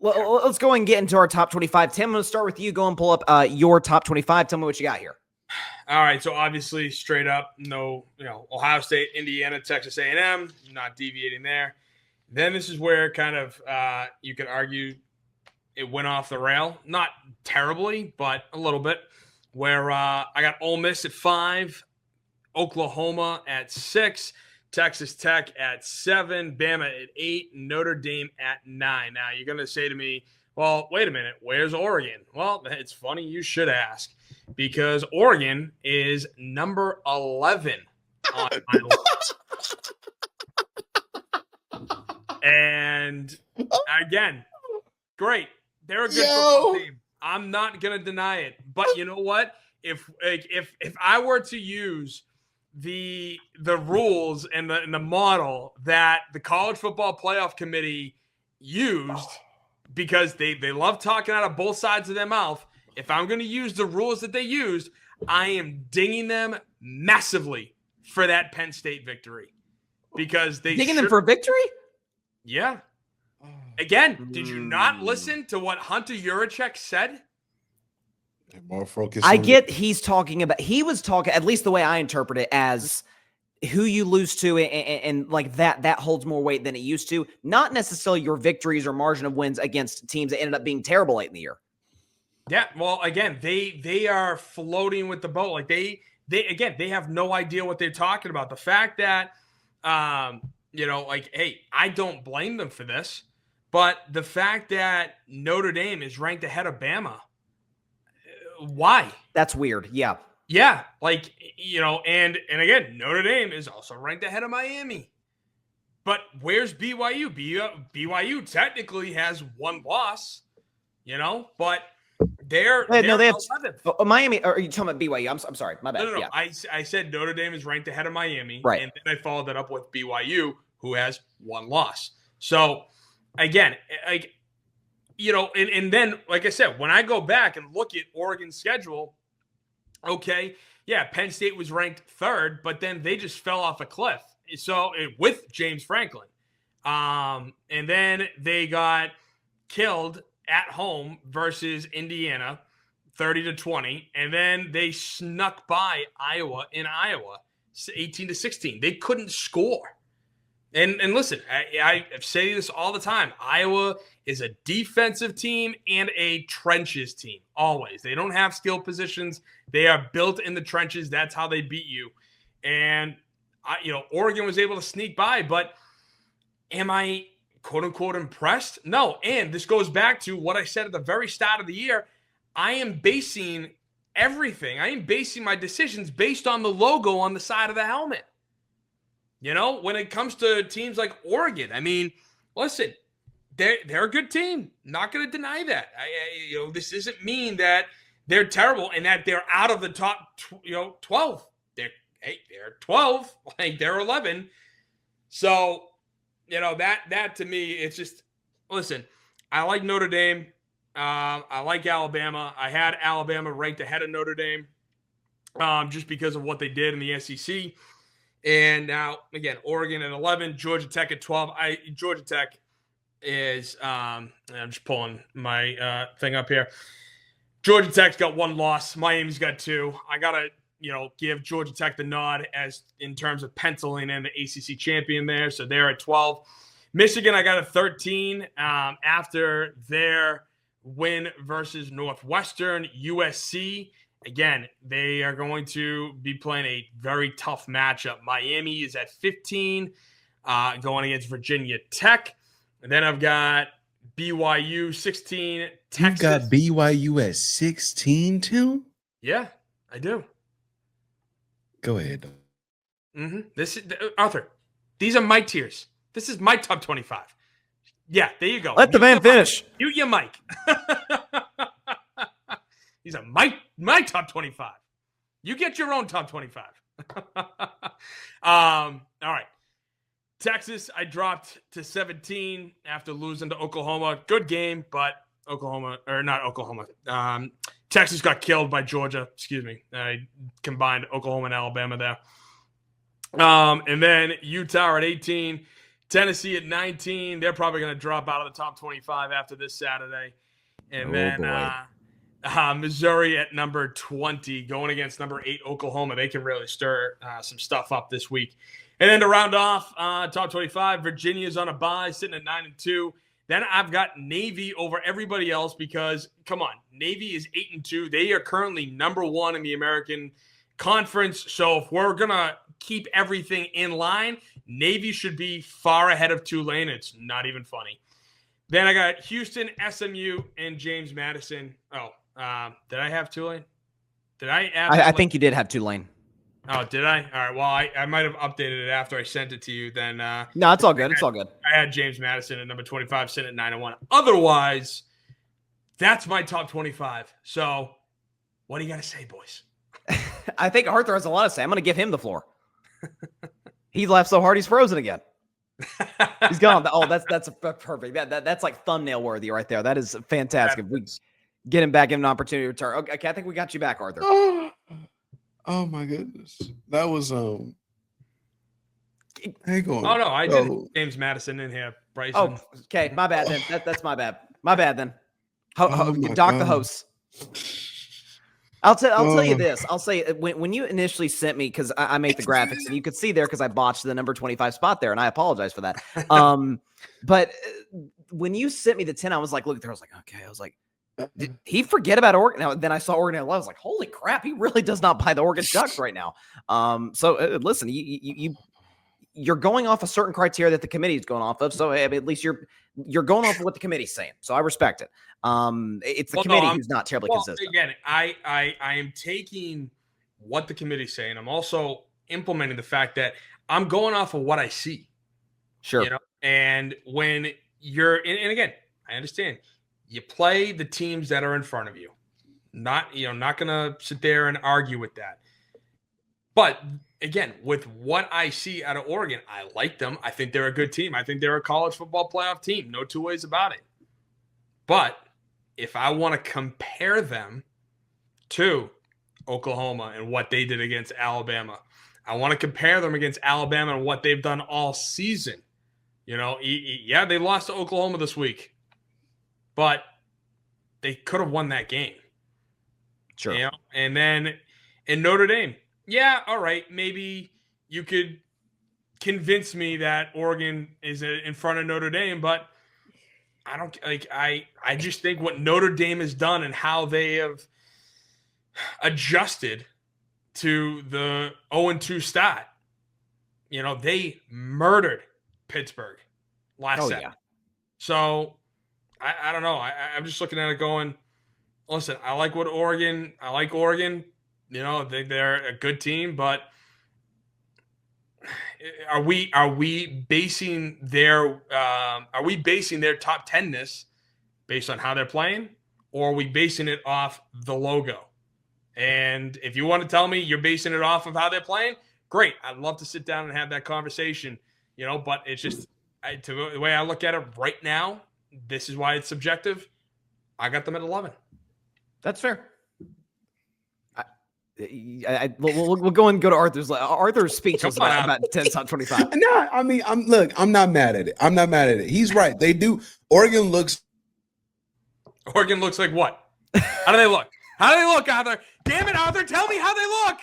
Well, let's go and get into our top 25. Tim, I'm going to start with you. Go and pull up your top 25. Tell me what you got here. All right, so obviously straight up, no, Ohio State, Indiana, Texas A&M, not deviating there. Then this is where kind of you can argue it went off the rail. Not terribly, but a little bit. Where I got Ole Miss at 5, Oklahoma at 6, Texas Tech at 7, Bama at 8, Notre Dame at 9. Now, you're going to say to me, well, wait a minute, where's Oregon? Well, it's funny you should ask, because Oregon is number 11 on my list. And again, great. They're a good football team. I'm not going to deny it. But you know what? If I were to use the rules and the model that the College Football Playoff Committee used, because they love talking out of both sides of their mouth, if I'm going to use the rules that they used, I am dinging them massively for that Penn State victory. Because they dinging them for victory? Yeah. Again, did you not listen to what Hunter Yurachek said? More focus. I get he was talking, at least the way I interpret it, as who you lose to, and like that holds more weight than it used to. Not necessarily your victories or margin of wins against teams that ended up being terrible late in the year. Yeah, well, again, they are floating with the boat. Like they have no idea what they're talking about. The fact that hey, I don't blame them for this, but the fact that Notre Dame is ranked ahead of Bama, why? That's weird. Yeah. Yeah. Like, and again, Notre Dame is also ranked ahead of Miami. But where's BYU? BYU technically has one loss, but they're they have 11th. Miami. Or are you talking about BYU? I'm sorry. My bad. No. Yeah. I said Notre Dame is ranked ahead of Miami. Right. And then I followed that up with BYU, who has one loss. So, again, and then, like I said, when I go back and look at Oregon's schedule, okay, yeah, Penn State was ranked 3rd, but then they just fell off a cliff. So with James Franklin, and then they got killed at home versus Indiana, 30-20, and then they snuck by Iowa in Iowa, 18-16. They couldn't score. And listen, I say this all the time. Iowa is a defensive team and a trenches team, always. They don't have skill positions. They are built in the trenches. That's how they beat you. And, Oregon was able to sneak by, but am I, quote-unquote, impressed? No, and this goes back to what I said at the very start of the year. I am basing everything. I am basing my decisions based on the logo on the side of the helmet. When it comes to teams like Oregon, I mean, listen, they're a good team. Not going to deny that. This doesn't mean that they're terrible and that they're out of the top, 12. They're 12, like they're 11. So, that to me, it's just, listen, I like Notre Dame. I like Alabama. I had Alabama ranked ahead of Notre Dame just because of what they did in the SEC. And now, again, Oregon at 11, Georgia Tech at 12. Georgia Tech is, I'm just pulling my thing up here. Georgia Tech's got one loss. Miami's got 2. I got to, give Georgia Tech the nod as in terms of penciling in the ACC champion there. So they're at 12. Michigan, I got a 13 after their win versus Northwestern. USC, again, they are going to be playing a very tough matchup. Miami is at 15, going against Virginia Tech. And then I've got BYU 16. Texas. You've got BYU at 16 too? Yeah, I do. Go ahead. Mm-hmm. This is Arthur. These are my tiers. This is my top 25. Yeah, there you go. Let the man finish. Mute your mic. These are my top 25. You get your own top 25. All right. Texas, I dropped to 17 after losing to Oklahoma. Good game, but Texas got killed by Georgia. Excuse me. I combined Oklahoma and Alabama there. And then Utah at 18. Tennessee at 19. They're probably going to drop out of the top 25 after this Saturday. And Missouri at number 20, going against number 8 Oklahoma. They can really stir some stuff up this week. And then to round off top 25, Virginia's on a bye, sitting at 9-2. Then I've got Navy over everybody else because, come on, Navy is 8-2. They are currently number 1 in the American Conference. So if we're going to keep everything in line, Navy should be far ahead of Tulane. It's not even funny. Then I got Houston, SMU, and James Madison. Oh, did I have Tulane? Did I add? I think you did have Tulane. Oh, did I? All right. Well, I might have updated it after I sent it to you. Then no, it's all good. It's all good. I had James Madison at number 25, sitting at 9-1. Otherwise, that's my top 25. So, what do you got to say, boys? I think Arthur has a lot to say. I'm going to give him the floor. He laughed so hard he's frozen again. He's gone. Oh, that's perfect. That's like thumbnail worthy right there. That is fantastic. If we get him back, give him an opportunity to return. Okay, I think we got you back, Arthur. Oh my goodness, that was hang on. Oh no, I did James Madison in here. Bryson. Oh, okay, my bad then. That's my bad. My bad then. Doc the host. I'll tell you this. I'll say when you initially sent me, because I made the graphics and you could see there because I botched the number 25 spot there, and I apologize for that. But when you sent me the 10, I was like, look there. I was like, okay. I was like, did he forget about Oregon? Now, then I saw Oregon. I was like, holy crap, he really does not buy the Oregon Ducks right now. So listen, you're going off a certain criteria that the committee is going off of. So at least you're going off of what the committee's saying. So I respect it. It's the committee who's not terribly consistent. Again, I am taking what the committee's saying. I'm also implementing the fact that I'm going off of what I see. Sure. You know, and when you're and again, I understand you play the teams that are in front of you. Not gonna sit there and argue with that. But again, with what I see out of Oregon, I like them. I think they're a good team. I think they're a college football playoff team. No two ways about it. But if I want to compare them to Oklahoma and what they did against Alabama, I want to compare them against Alabama and what they've done all season. You know, yeah, they lost to Oklahoma this week, but they could have won that game. Sure. You know? And then in Notre Dame, yeah, all right, maybe you could convince me that Oregon is in front of Notre Dame, but I don't like. I just think what Notre Dame has done and how they have adjusted to the 0-2 stat. You know, they murdered Pittsburgh last Saturday. Yeah. So I don't know. I'm just looking at it going, listen, I like Oregon. You know, they're a good team, but are we basing their top 10-ness based on how they're playing, or are we basing it off the logo? And if you want to tell me you're basing it off of how they're playing, great. I'd love to sit down and have that conversation, you know, but it's just the way I look at it right now, this is why it's subjective. I got them at 11. That's fair. We'll go and go to Arthur's speech was about 10 top 25. No, I mean, I'm not mad at it. He's right. They do. Oregon looks like what? How do they look? How do they look, Arthur? Damn it, Arthur, tell me how they look.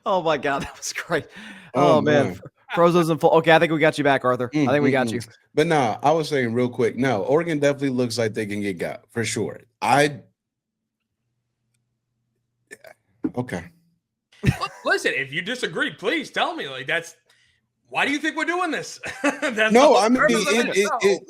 Oh my God, that was great. Oh man. Frozo's in full. Okay, I think we got you back, Arthur. I think we got you. But no, I was saying real quick. No, Oregon definitely looks like they can get got for sure. Okay. Listen, if you disagree, please tell me. Like, why do you think we're doing this? No, I mean,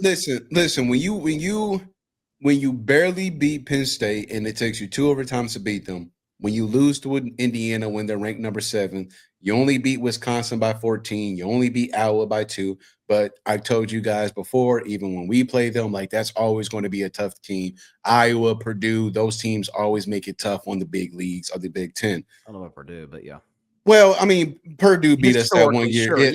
listen. When you barely beat Penn State and it takes you 2 overtimes to beat them, when you lose to Indiana when they're ranked number 7, you only beat Wisconsin by 14, you only beat Iowa by 2. But I told you guys before, even when we play them, like that's always going to be a tough team. Iowa, Purdue, those teams always make it tough on the big leagues of the Big Ten. I don't know about Purdue, but yeah. Well, I mean, Purdue beat us that 1 year. Sure,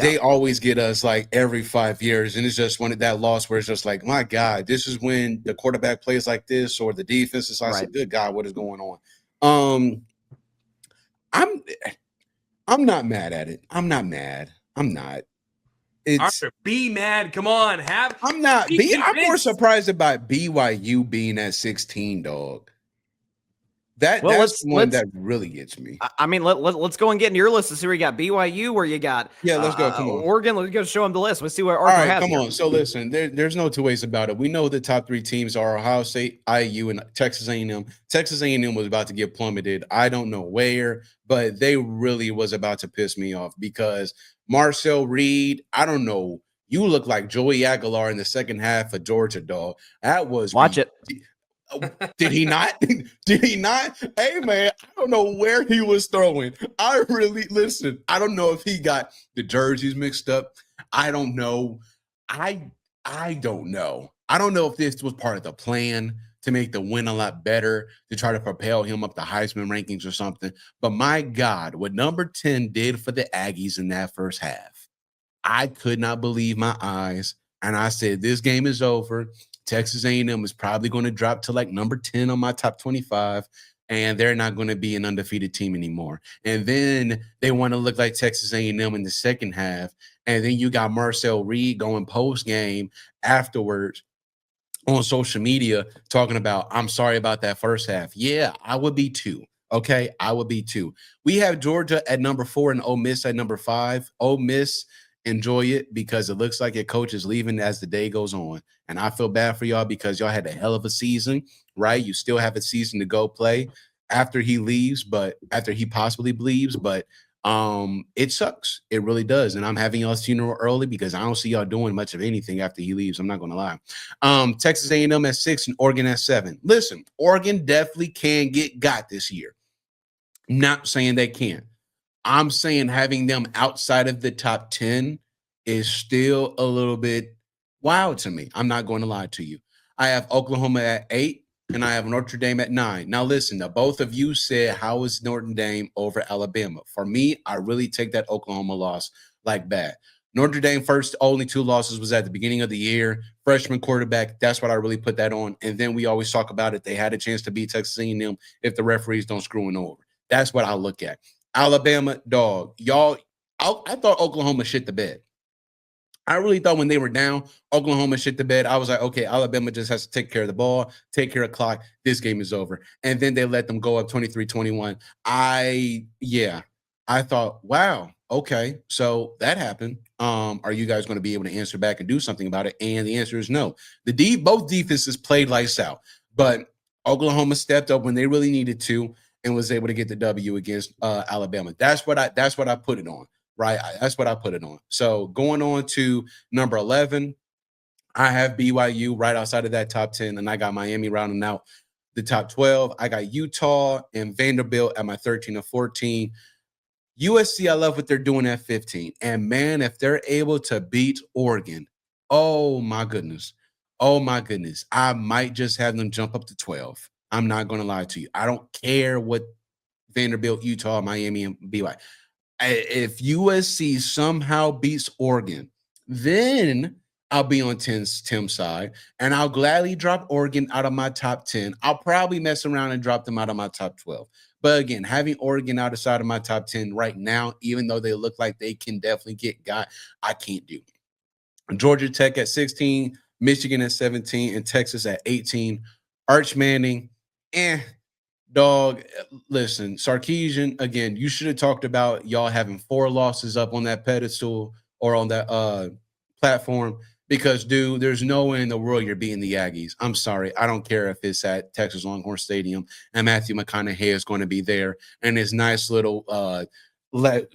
They always get us like every 5 years, and it's just one of that loss where it's just like, my God, this is when the quarterback plays like this, or the defense is like, good God, what is going on? I'm not mad at it. I'm not mad. I'm not. It's Arthur, be mad. Come on, I'm not. be I'm more convinced. surprised about BYU being at 16, dog. Well, That's the one let's that really gets me. I mean, let's go and get into your list to see where you got BYU, where you got Yeah, let's go. Come on. Oregon. Let's go show them the list. Let's see what All Arthur right, has come here. on. So listen, there's no two ways about it. We know the top three teams are Ohio State, IU, and Texas A&M. Texas A&M was about to get plummeted. I don't know where, but they really was about to piss me off because Marcel Reed, I don't know. You look like Joey Aguilar in the second half of Georgia, dog. That was Watch it. Did he not? Did he not? Hey man, I don't know where he was throwing. I really listen. I don't know if he got the jerseys mixed up. I don't know. I don't know. I don't know if this was part of the plan to make the win a lot better, to try to propel him up the Heisman rankings or something. But my God, what number 10 did for the Aggies in that first half, I could not believe my eyes. And I said, this game is over. Texas A&M is probably going to drop to like number 10 on my top 25, and they're not going to be an undefeated team anymore. And then they want to look like Texas A&M in the second half. And then you got Marcel Reed going post game afterwards on social media talking about, I'm sorry about that first half. Yeah, I would be too. Okay, I would be too. We have Georgia at number 4 and Ole Miss at number 5. Ole Miss, enjoy it because it looks like your coach is leaving as the day goes on. And I feel bad for y'all because y'all had a hell of a season, right? You still have a season to go play after he leaves, but after he possibly leaves, but it sucks. It really does. And I'm having y'all's funeral early because I don't see y'all doing much of anything after he leaves. I'm not going to lie. Texas A&M at 6 and Oregon at 7. Listen, Oregon definitely can get got this year. Not saying they can't. I'm saying having them outside of the top 10 is still a little bit wild to me. I'm not going to lie to you. I have Oklahoma at 8 and I have Notre Dame at 9. Now, listen, both of you said, how is Notre Dame over Alabama? For me, I really take that Oklahoma loss like bad. Notre Dame first only 2 losses was at the beginning of the year. Freshman quarterback, that's what I really put that on. And then we always talk about it. They had a chance to beat Texas A&M if the referees don't screw them over. That's what I look at. Alabama, dog. Y'all, I thought Oklahoma shit the bed. I really thought when they were down, Oklahoma shit the bed. I was like, okay, Alabama just has to take care of the ball, take care of the clock. This game is over. And then they let them go up 23-21. I thought, wow, okay, so that happened. Are you guys going to be able to answer back and do something about it? And the answer is no. Both defenses played lights out, but Oklahoma stepped up when they really needed to and was able to get the W against Alabama. That's what I put it on. Right. That's what I put it on. So going on to number 11, I have BYU right outside of that top 10, and I got Miami rounding out the top 12. I got Utah and Vanderbilt at my 13 and 14. USC, I love what they're doing at 15. And man, if they're able to beat Oregon, oh my goodness. Oh my goodness. I might just have them jump up to 12. I'm not going to lie to you. I don't care what Vanderbilt, Utah, Miami, and BYU. If USC somehow beats Oregon, then I'll be on Tim's side, and I'll gladly drop Oregon out of my top 10. I'll probably mess around and drop them out of my top 12. But again, having Oregon outside of my top 10 right now, even though they look like they can definitely get got, I can't do. Georgia Tech at 16, Michigan at 17, and Texas at 18. Arch Manning, dog, listen, Sarkisian, again, you should have talked about y'all having 4 losses up on that pedestal or on that platform because, dude, there's no way in the world you're beating the Aggies. I'm sorry. I don't care if it's at Texas Longhorn Stadium and Matthew McConaughey is going to be there and his nice little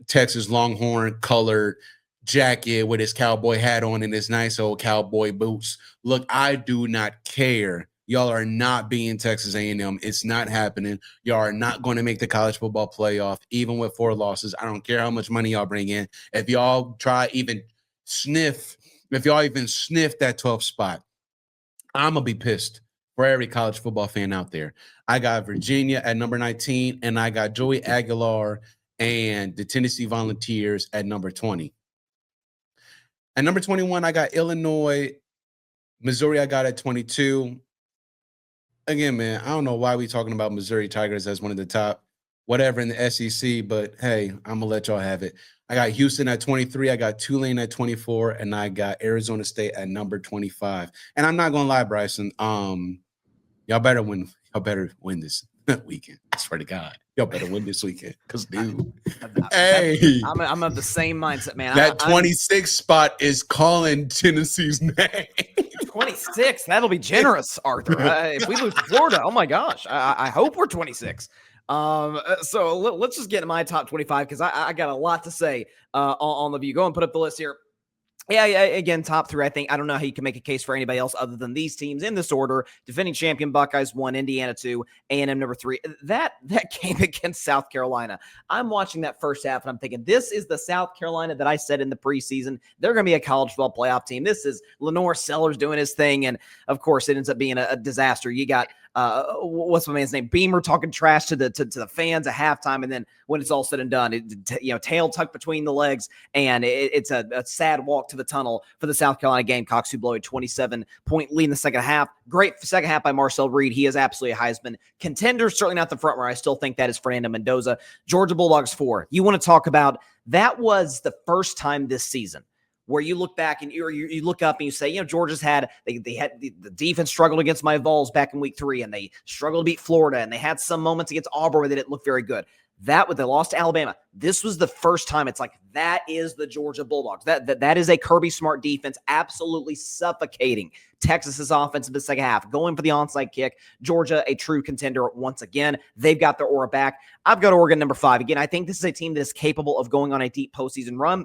Texas Longhorn colored jacket with his cowboy hat on and his nice old cowboy boots. Look, I do not care. Y'all are not being Texas A&M. It's not happening. Y'all are not going to make the college football playoff, even with 4 losses. I don't care how much money y'all bring in. If y'all even sniff that 12th spot, I'm going to be pissed for every college football fan out there. I got Virginia at number 19, and I got Joey Aguilar and the Tennessee Volunteers at number 20. At number 21, I got Illinois. Missouri, I got at 22. Again, man, I don't know why we talking about Missouri Tigers as one of the top whatever in the SEC, but hey, I'm gonna let y'all have it. I got Houston at 23, I got Tulane at 24, and I got Arizona State at number 25. And I'm not gonna lie, Bryson. Y'all better win. Y'all better win this weekend. I swear to God, y'all better win this weekend. Cause dude, hey, I'm of the same mindset, man. That 26 spot is calling Tennessee's name. 26. That'll be generous, Arthur. If we lose to Florida, oh my gosh. I hope we're 26. So let's just get to my top 25 because I got a lot to say on the view. Go and put up the list here. Yeah, again, top three. I don't know how you can make a case for anybody else other than these teams in this order. Defending champion Buckeyes 1, Indiana 2, A&M number 3. That game against South Carolina. I'm watching that first half and I'm thinking, this is the South Carolina that I said in the preseason. They're going to be a college football playoff team. This is Lenore Sellers doing his thing. And of course, it ends up being a disaster. You got what's my man's name? Beamer talking trash to the fans at halftime, and then when it's all said and done, tail tucked between the legs, and it's a sad walk to the tunnel for the South Carolina Gamecocks, who blow a 27-point lead in the second half. Great second half by Marcel Reed. He is absolutely a Heisman contender. Certainly not the front runner. I still think that is Fernando Mendoza. Georgia Bulldogs 4. You want to talk about that was the first time this season where you look back and you look up and you say, Georgia's had the defense struggled against my Vols back in week 3, and they struggled to beat Florida, and they had some moments against Auburn where they didn't look very good. That when they lost to Alabama, this was the first time it's like that is the Georgia Bulldogs. That is a Kirby Smart defense, absolutely suffocating Texas's offense in the second half, going for the onside kick. Georgia, a true contender once again. They've got their aura back. I've got Oregon number 5. Again, I think this is a team that is capable of going on a deep postseason run.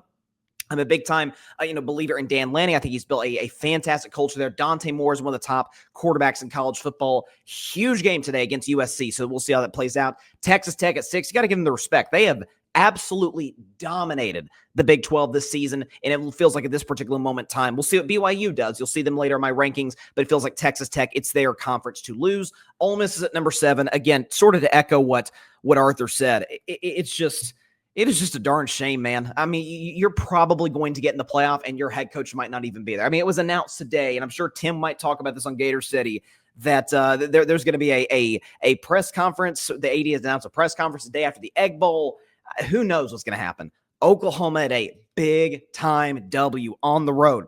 I'm a big time, believer in Dan Lanning. I think he's built a fantastic culture there. Dante Moore is one of the top quarterbacks in college football. Huge game today against USC, so we'll see how that plays out. Texas Tech at 6. You got to give them the respect. They have absolutely dominated the Big 12 this season, and it feels like at this particular moment in time, we'll see what BYU does. You'll see them later in my rankings, but it feels like Texas Tech, it's their conference to lose. Ole Miss is at number 7. Again, sort of to echo what Arthur said. It is just a darn shame, man. I mean, you're probably going to get in the playoff and your head coach might not even be there. I mean, it was announced today, and I'm sure Tim might talk about this on Gator City, that there's going to be a press conference. The AD has announced a press conference the day after the Egg Bowl. Who knows what's going to happen? Oklahoma at a big-time W on the road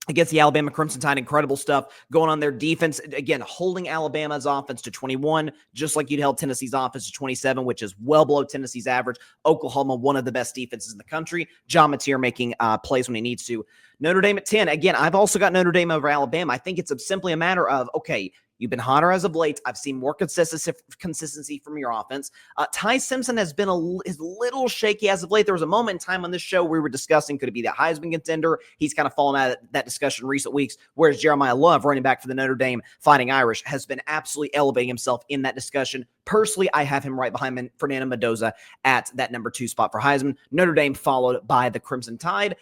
against the Alabama Crimson Tide. Incredible stuff going on their defense. Again, holding Alabama's offense to 21, just like you'd held Tennessee's offense to 27, which is well below Tennessee's average. Oklahoma, one of the best defenses in the country. John Mateer making plays when he needs to. Notre Dame at 10. Again, I've also got Notre Dame over Alabama. I think it's simply a matter of, okay, you've been hotter as of late. I've seen more consistency from your offense. Ty Simpson has been is a little shaky as of late. There was a moment in time on this show we were discussing, could it be that Heisman contender? He's kind of fallen out of that discussion in recent weeks, whereas Jeremiah Love, running back for the Notre Dame Fighting Irish, has been absolutely elevating himself in that discussion. Personally, I have him right behind Fernando Mendoza at that number 2 spot for Heisman. Notre Dame followed by the Crimson Tide.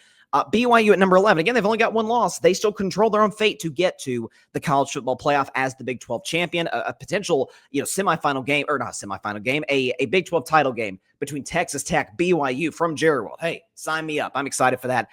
BYU at number 11. Again, they've only got one loss. They still control their own fate to get to the college football playoff as the Big 12 champion. A potential, semifinal game, or not semifinal game, a Big 12 title game between Texas Tech, BYU from Jerry World. Hey, sign me up. I'm excited for that.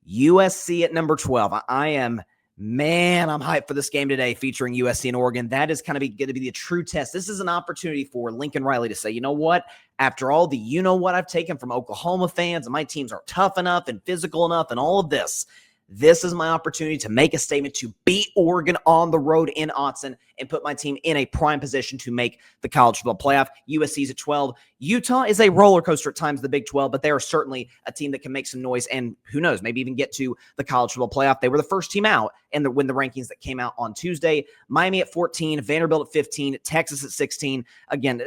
USC at number 12. I'm hyped for this game today featuring USC and Oregon. That is kind of going to be the true test. This is an opportunity for Lincoln Riley to say, you know what? After all the I've taken from Oklahoma fans, and my teams are tough enough and physical enough and all of this, this is my opportunity to make a statement to beat Oregon on the road in Autzen and put my team in a prime position to make the college football playoff. USC's at 12. Utah is a roller coaster at times, the Big 12, but they are certainly a team that can make some noise and who knows, maybe even get to the college football playoff. They were the first team out and when the rankings that came out on Tuesday. Miami at 14, Vanderbilt at 15, Texas at 16. Again,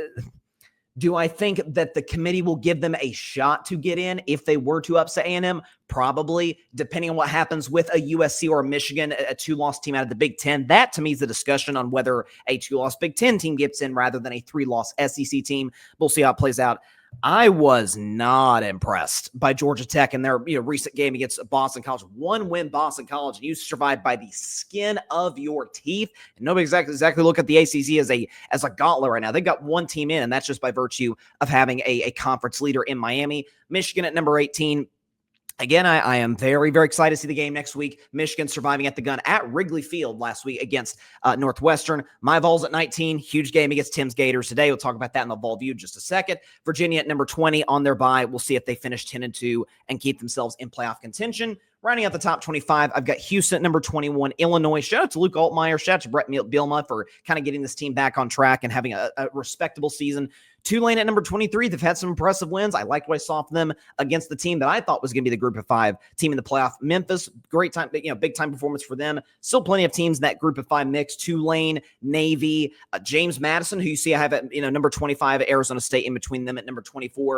do I think that the committee will give them a shot to get in if they were to upset A&M? Probably, depending on what happens with a USC or a Michigan, a 2-loss team out of the Big Ten. That, to me, is the discussion on whether a 2-loss Big Ten team gets in rather than a 3-loss SEC team. We'll see how it plays out. I was not impressed by Georgia Tech in their recent game against Boston College. 1-win Boston College, and you survived by the skin of your teeth. And nobody exactly look at the ACC as a gauntlet right now. They've got one team in, and that's just by virtue of having a conference leader in Miami. Michigan at number 18. Again, I am very, very excited to see the game next week. Michigan surviving at the gun at Wrigley Field last week against Northwestern. My Vols at 19, huge game against Tim's Gators today. We'll talk about that in the Vol View in just a second. Virginia at number 20 on their bye. We'll see if they finish 10-2 and keep themselves in playoff contention. Rounding out the top 25, I've got Houston at number 21, Illinois. Shout out to Luke Altmaier. Shout out to Brett Bielema for kind of getting this team back on track and having a respectable season. Tulane at number 23. They've had some impressive wins. I liked what I saw from them against the team that I thought was going to be the group of 5 team in the playoff. Memphis, great time, big time performance for them. Still plenty of teams in that group of 5 mix. Tulane, Navy, James Madison, who you see I have at number 25, Arizona State in between them at number 24.